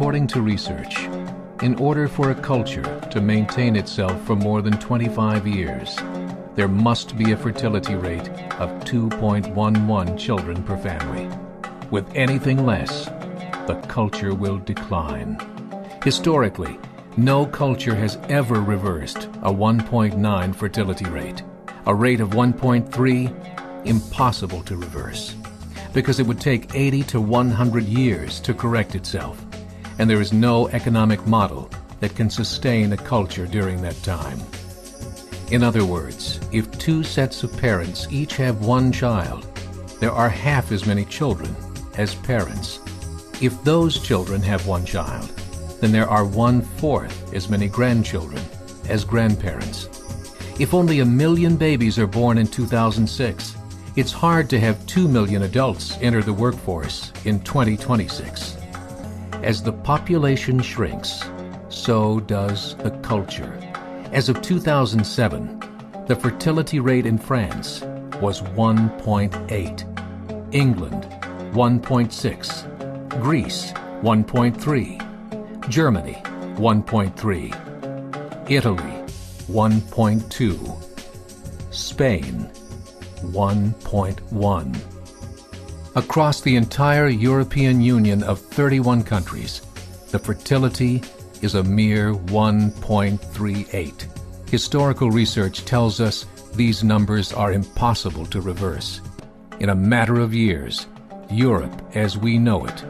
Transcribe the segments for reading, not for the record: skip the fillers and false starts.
According to research, in order for a culture to maintain itself for more than 25 years, there must be a fertility rate of 2.11 children per family. With anything less, the culture will decline. Historically, no culture has ever reversed a 1.9 fertility rate. A rate of 1.3, impossible to reverse, because it would take 80 to 100 years to correct itself, and there is no economic model that can sustain a culture during that time. In other words, if two sets of parents each have one child, there are half as many children as parents. If those children have one child, then there are 1/4 as many grandchildren as grandparents. If only 1 million babies are born in 2006, it's hard to have 2 million adults enter the workforce in 2026. As the population shrinks, so does the culture. As of 2007, the fertility rate in France was 1.8, England 1.6, Greece 1.3, Germany 1.3, Italy 1.2, Spain 1.1. Across the entire European Union of 31 countries, the fertility is a mere 1.38. Historical research tells us these numbers are impossible to reverse. In a matter of years, Europe as we know it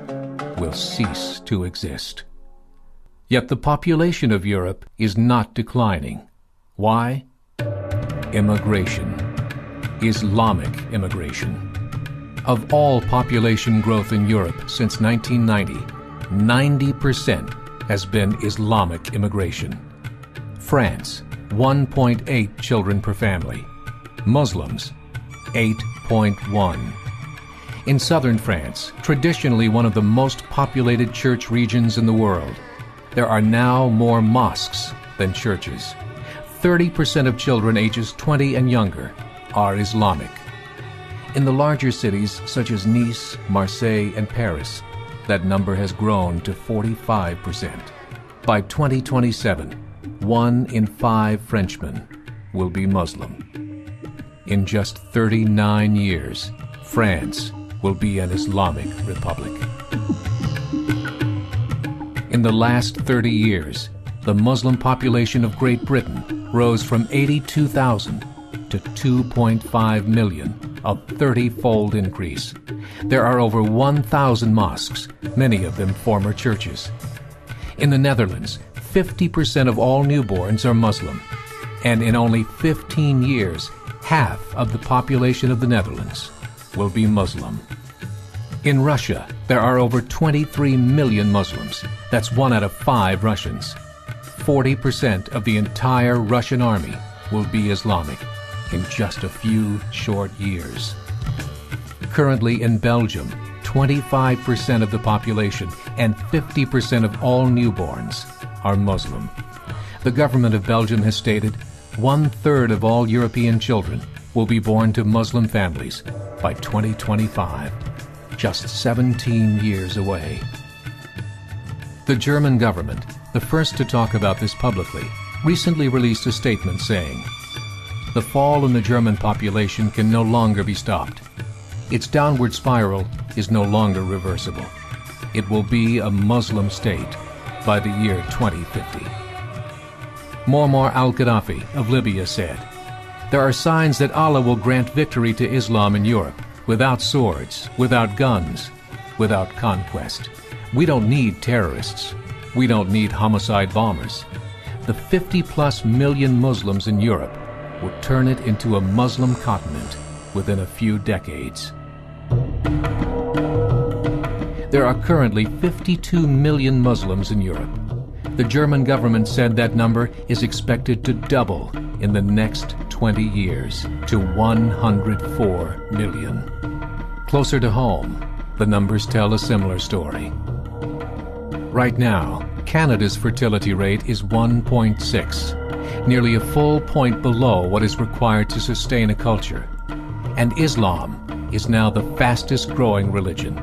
will cease to exist. Yet the population of Europe is not declining. Why? Immigration. Islamic immigration. Of all population growth in Europe since 1990, 90% has been Islamic immigration. France, 1.8 children per family. Muslims, 8.1. In southern France, traditionally one of the most populated church regions in the world, there are now more mosques than churches. 30% of children ages 20 and younger are Islamic. In the larger cities such as Nice, Marseille, and Paris, that number has grown to 45%. By 2027, 1 in 5 Frenchmen will be Muslim. In just 39 years, France will be an Islamic republic. In the last 30 years, the Muslim population of Great Britain rose from 82,000 to 2.5 million, a 30-fold increase. There are over 1,000 mosques, many of them former churches. In the Netherlands, 50% of all newborns are Muslim, and in only 15 years, half of the population of the Netherlands will be Muslim. In Russia, there are over 23 million Muslims. That's 1 out of 5 Russians. 40% of the entire Russian army will be Islamic in just a few short years. Currently in Belgium, 25% of the population and 50% of all newborns are Muslim. The government of Belgium has stated 1/3 of all European children will be born to Muslim families by 2025, just 17 years away. The German government, the first to talk about this publicly, recently released a statement saying, "The fall in the German population can no longer be stopped. Its downward spiral is no longer reversible. It will be a Muslim state by the year 2050. Muammar al-Gaddafi of Libya said, "There are signs that Allah will grant victory to Islam in Europe without swords, without guns, without conquest. We don't need terrorists. We don't need homicide bombers. The 50+ million Muslims in Europe will turn it into a Muslim continent within a few decades." There are currently 52 million Muslims in Europe. The German government said that number is expected to double in the next 20 years to 104 million. Closer to home, the numbers tell a similar story. Right now, Canada's fertility rate is 1.6, nearly a full point below what is required to sustain a culture. And Islam is now the fastest growing religion.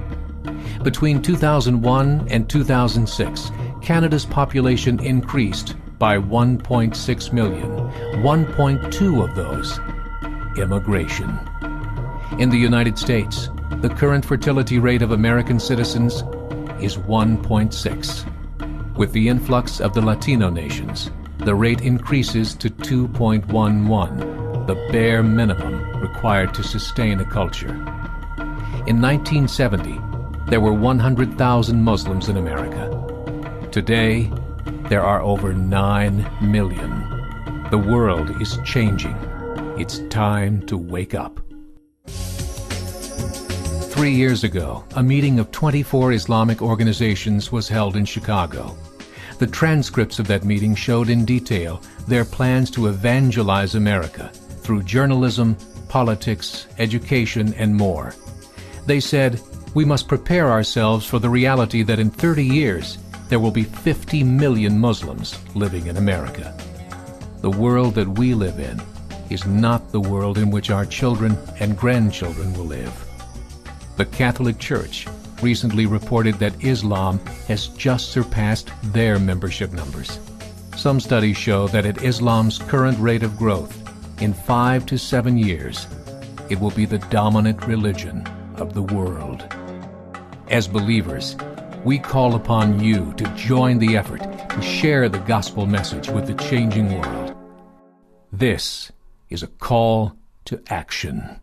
Between 2001 and 2006, Canada's population increased by 1.6 million, 1.2 of those immigration. In the United States, the current fertility rate of American citizens is 1.6. With the influx of the Latino nations, the rate increases to 2.11, the bare minimum required to sustain a culture. In 1970, there were 100,000 Muslims in America. Today, there are over 9 million. The world is changing. It's time to wake up. 3 years ago, a meeting of 24 Islamic organizations was held in Chicago. The transcripts of that meeting showed in detail their plans to evangelize America through journalism, politics, education, and more. They said, we must prepare ourselves for the reality that in 30 years, there will be 50 million Muslims living in America. The world that we live in is not the world in which our children and grandchildren will live. The Catholic Church recently reported that Islam has just surpassed their membership numbers. Some studies show that at Islam's current rate of growth, in 5 to 7 years, it will be the dominant religion of the world. As believers, we call upon you to join the effort to share the gospel message with the changing world. This is a call to action.